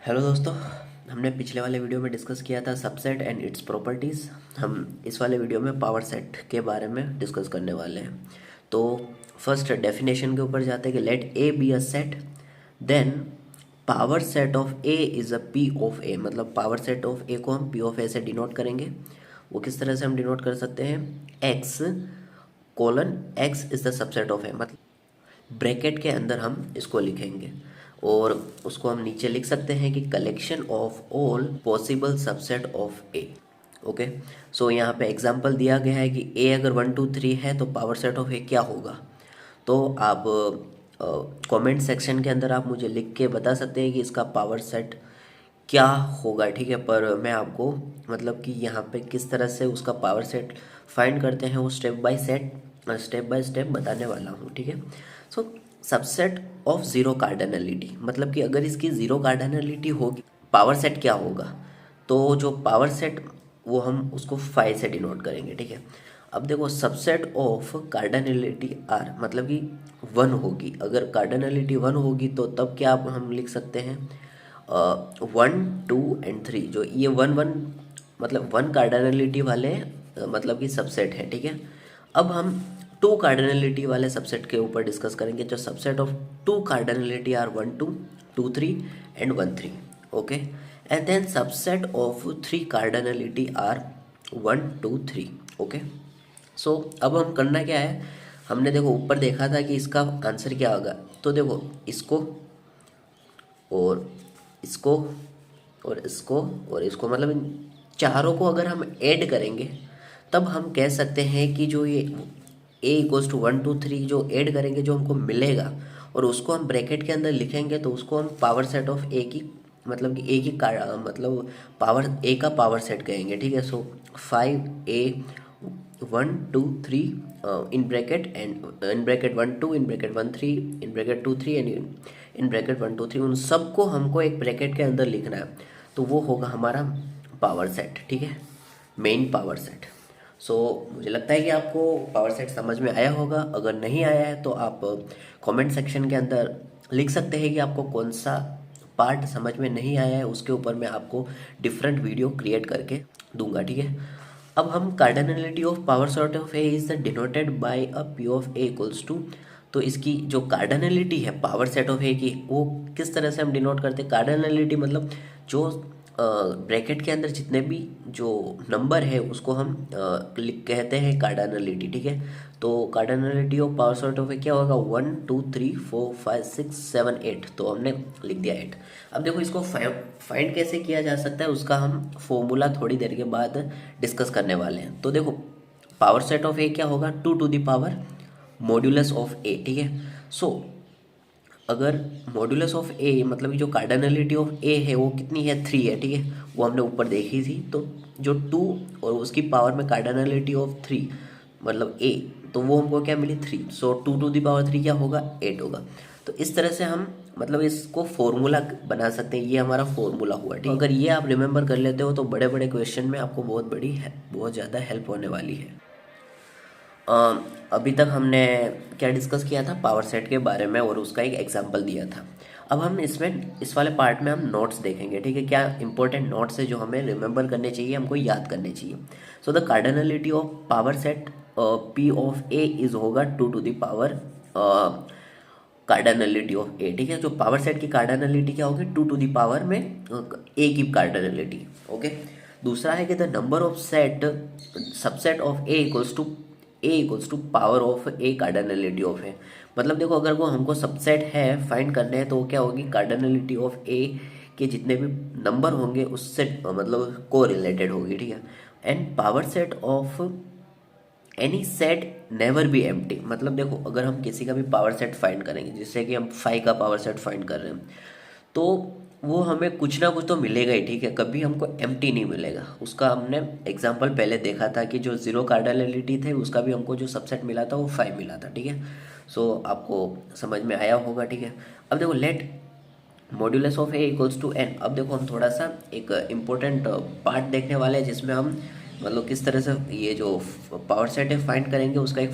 Hello दोस्तों। हमने पिछले वाले वीडियो में डिस्कस किया था सबसेट एंड इट्स प्रॉपर्टीज़। हम इस वाले वीडियो में पावर सेट के बारे में डिस्कस करने वाले हैं। तो फर्स्ट डेफिनेशन के ऊपर जाते हैं कि let A B a set, then power set of A is a P of A. मतलब पावर सेट ऑफ ए को हम पी ऑफ ए से डिनोट करेंगे। वो किस तरह से हम डिनोट कर सकते हैं? X colon X is the subset of A, मतलब ब्रैकेट के अंदर हम इसको लिखेंगे और उसको हम नीचे लिख सकते हैं कि collection of all possible subset of A. Okay, so यहाँ पे एग्जांपल दिया गया है कि ए अगर 1 2 3 है तो पावर सेट ऑफ ए क्या होगा। तो आप कमेंट सेक्शन के अंदर आप मुझे लिख के बता सकते हैं कि इसका पावर सेट क्या होगा, ठीक है। पर मैं आपको मतलब कि यहाँ पे किस तरह से उसका पावर सेट फाइंड करते हैं वो स्टेप बाय स्टेप बताने वाला हूँ, ठीक है। सो सबसेट ऑफ जीरो कार्डिनलिटी, मतलब कि अगर इसकी जीरो कार्डिनलिटी होगी पावर सेट क्या होगा। तो जो पावर सेट वो हम उसको 5 से डिनोट करेंगे, ठीक है। अब देखो सबसेट ऑफ कार्डिनलिटी आर मतलब कि 1 होगी। अगर कार्डिनलिटी 1 होगी तो तब क्या हम लिख सकते हैं 1 2 एंड 3। जो ये 1 1 मतलब 1 कार्डिनलिटी वाले मतलब कि सबसेट है, ठीक है। अब हम 2 कार्डिनलिटी वाले सबसेट के ऊपर डिस्कस करेंगे। जो subset of 2 cardinality are 1 2 2 3 and 1 3। Okay, and then subset of 3 cardinality are 1 2 3। Okay, so अब हम करना क्या है, हमने देखो ऊपर देखा था कि इसका आंसर क्या होगा। तो देखो इसको और इसको और इसको और इसको, मतलब इन चारों को अगर हम ऐड करेंगे तब हम कह सकते हैं कि जो ये ए इक्वल्स टू 1 2 3 जो ऐड करेंगे जो हमको मिलेगा और उसको हम ब्रैकेट के अंदर लिखेंगे तो उसको हम पावर सेट ऑफ ए की मतलब कि ए की मतलब पावर ए का पावर सेट कहेंगे, ठीक है। सो 5a 1 2 3 in bracket and in bracket 1 2 in bracket 1 3 in bracket 2 3 and in bracket 1 2 3, उन सबको हमको एक ब्रैकेट के अंदर लिखना है। तो वो होगा हमारा पावर सेट, ठीक है, मेन पावर सेट। सो मुझे लगता है कि आपको पावर सेट समझ में आया होगा। अगर नहीं आया है तो आप कमेंट सेक्शन के अंदर लिख सकते हैं कि आपको कौन सा पार्ट समझ में नहीं आया है। उसके ऊपर मैं आपको डिफरेंट वीडियो क्रिएट करके दूंगा, ठीक है। अब हम cardinality of power set of A is denoted by a P of A equals to. तो इसकी जो कार्डिनलिटी है पावर सेट ऑफ ए की वो किस तरह से हम डिनोट करते हैं? कार्डिनलिटी मतलब जो ब्रैकेट के अंदर जितने भी जो नंबर है उसको हम कहते हैं कार्डिनलिटी, ठीक है। तो cardinality of power set of A क्या होगा? 1 2 3 4 5 6 7 8। तो हमने लिख दिया 8। अब देखो इसको फाइंड कैसे किया जा सकता है उसका हम फॉर्मूला थोड़ी देर के बाद डिस्कस करने वाले हैं। तो देखो पावर सेट ऑफ ए क्या होगा? 2 to the power modulus of A, ठीक है। सो अगर मॉड्यूलस ऑफ ए मतलब कि जो कार्डिनलिटी ऑफ ए है वो कितनी है? 3 है, ठीक है। वो हमने ऊपर देखी थी। तो जो 2 और उसकी पावर में कार्डिनलिटी ऑफ 3 मतलब ए, तो वो हमको क्या मिली? 3। सो 2 टू द पावर 3 क्या होगा? 8 होगा। तो इस तरह से हम मतलब इसको फॉर्मूला बना सकते हैं। ये हमारा फॉर्मूला हुआ, ठीक है। अगर ये आप रिमेंबर कर लेते हो तो बड़े बड़े क्वेश्चन में आपको बहुत ज़्यादा हेल्प होने वाली है। अ, अभी तक हमने क्या डिस्कस किया था? पावर सेट के बारे में और उसका एक एग्जांपल दिया था। अब हम इसमें इस वाले पार्ट में हम नोट्स देखेंगे, ठीक है। क्या इंपॉर्टेंट नोट्स है जो हमें रिमेंबर करने चाहिए, हमको याद करने चाहिए। So the cardinality of power set P of A is होगा 2 to the power cardinality of A, ठीक है। जो पावर सेट की कार्डिनलिटी क्या होगी? 2 टू द पावर में ए की कार्डिनलिटी। ओके, दूसरा है कि the number of set subset of A equals to power of A cardinality of A. मतलब देखो अगर वो हमको सबसेट है फाइंड करने हैं तो वो क्या होगी? कार्डिनलिटी ऑफ ए के जितने भी नंबर होंगे उससे मतलब को रिलेटेड होगी, ठीक है। And power set of any set never be empty. मतलब देखो अगर हम किसी का भी पावर सेट फाइंड करेंगे, जैसे कि हम 5 का पावर सेट फाइंड कर रहे हैं, तो वो हमें कुछ ना कुछ तो मिलेगा ही, ठीक है। कभी हमको एम्प्टी नहीं मिलेगा। उसका हमने एग्जांपल पहले देखा था कि जो जीरो कार्डिनलिटी थे उसका भी हमको जो सबसेट मिला था वो 5 मिला था, ठीक है। सो आपको समझ में आया होगा, ठीक है। अब देखो let modulus of A equals to N. अब देखो हम थोड़ा सा एक इम्पोर्टेंट पार्ट देखने वाले हैं जिसमें हम मतलब किस तरह से ये जो पावर सेट है फाइंड करेंगे उसका एक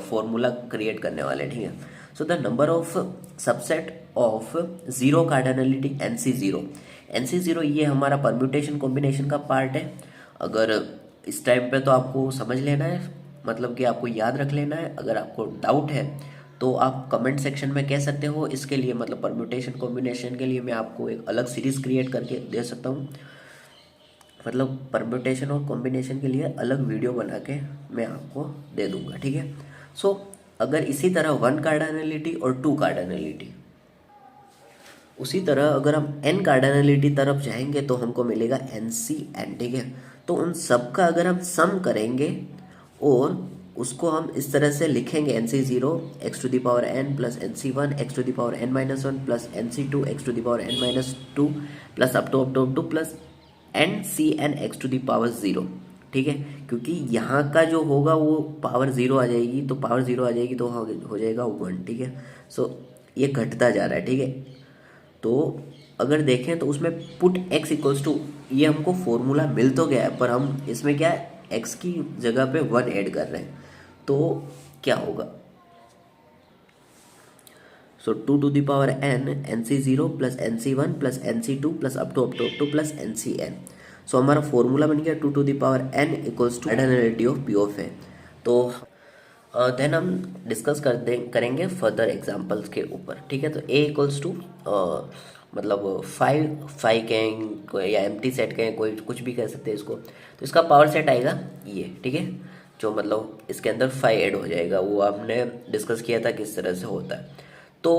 फॉर्मूला क्रिएट करने वाले हैं, ठीक है। So the number of subset of zero cardinality NC0। NC0 ये हमारा परम्यूटेशन कॉम्बिनेशन का पार्ट है। अगर इस टाइम पे तो आपको समझ लेना है, मतलब कि आपको याद रख लेना है। अगर आपको डाउट है तो आप कमेंट सेक्शन में कह सकते हो। इसके लिए मतलब परम्यूटेशन कॉम्बिनेशन के लिए मैं आपको एक अलग सीरीज़ क्रिएट करके दे सकता हूँ, मतलब परम्यूटेशन और कॉम्बिनेशन के लिए अलग वीडियो बना के मैं आपको दे दूंगा, ठीक है। सो अगर इसी तरह वन कार्डिनलिटी और टू कार्डिनलिटी, उसी तरह अगर हम एन कार्डिनलिटी तरफ जाएंगे तो हमको मिलेगा NCN, ठीक है। तो उन सब का अगर हम सम करेंगे और उसको हम इस तरह से लिखेंगे NC0 x⁴n plus NC1 x⁴n-1 plus NC2 x⁴n-2 plus up to plus NCN x⁴0, ठीक है। क्योंकि यहाँ का जो होगा वो पावर ज़ीरो आ जाएगी, तो पावर ज़ीरो आ जाएगी तो हो जाएगा 1, ठीक है। सो ये घटता जा रहा है, ठीक है। तो अगर देखें तो उसमें पुट x इक्वल्स टू, ये हमको फॉर्मूला मिल तो गया है पर हम इसमें क्या है x की जगह पे 1 ऐड कर रहे हैं, तो क्या होगा। So 2n NC0 plus NC1 plus NC2 plus up to plus NCN। So हमारा फॉर्मूला बन गया 2n equals to cardinality of P ऑफ A। तो देन हम डिस्कस करेंगे फर्दर एग्जांपल्स के ऊपर, ठीक है। तो A इक्वल्स टू मतलब 5 कहें या एम्प्टी सेट कहें, कोई कुछ भी कह सकते हैं इसको। तो इसका पावर सेट आएगा ये, ठीक है, जो मतलब इसके अंदर 5 ऐड हो जाएगा, वो आपने डिस्कस किया था किस तरह से होता है। तो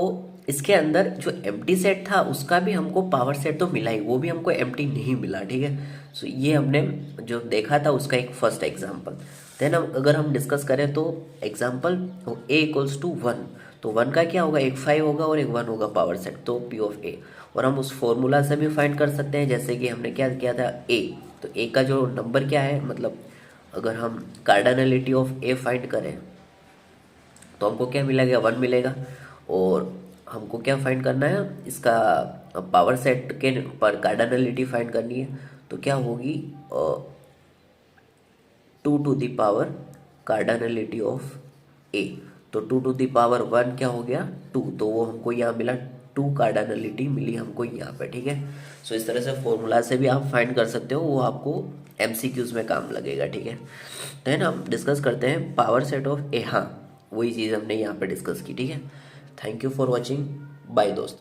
इसके अंदर जो एम्प्टी सेट था उसका भी हमको पावर सेट तो मिला ही, वो भी हमको एम्प्टी नहीं मिला, ठीक है। सो ये हमने जो देखा था उसका एक फर्स्ट एग्जांपल। देन अगर हम डिस्कस करें तो एग्जांपल A इक्वल्स टू 1, तो 1 का क्या होगा, एक 5 होगा और एक 1 होगा पावर सेट, तो P ऑफ A। और हम उस फॉर्मूला से भी फाइंड कर सकते हैं, जैसे कि हमने क्या किया था A, तो A का जो नंबर क्या है, मतलब अगर हम कार्डिनलिटी ऑफ A फाइंड करें तो हमको क्या मिलेगा, 1 मिलेगा। और हमको क्या फाइंड करना है, इसका पावर सेट के पर कार्डिनलिटी फाइंड करनी है, तो क्या होगी 2 to the power cardinality of A। तो 2 टू द पावर 1 क्या हो गया 2, तो वो हमको यहाँ मिला 2 कार्डिनलिटी मिली हमको यहाँ पे, ठीक है। सो इस तरह से फॉर्मूला से भी आप फाइंड कर सकते हो, वो आपको MCQs में काम लगेगा, ठीक है। देन हम डिस्कस करते हैं पावर सेट ऑफ A। हाँ, वही चीज़ हमने यहाँ पे डिस्कस की, ठीक है। Thank you for watching, bye दोस्त।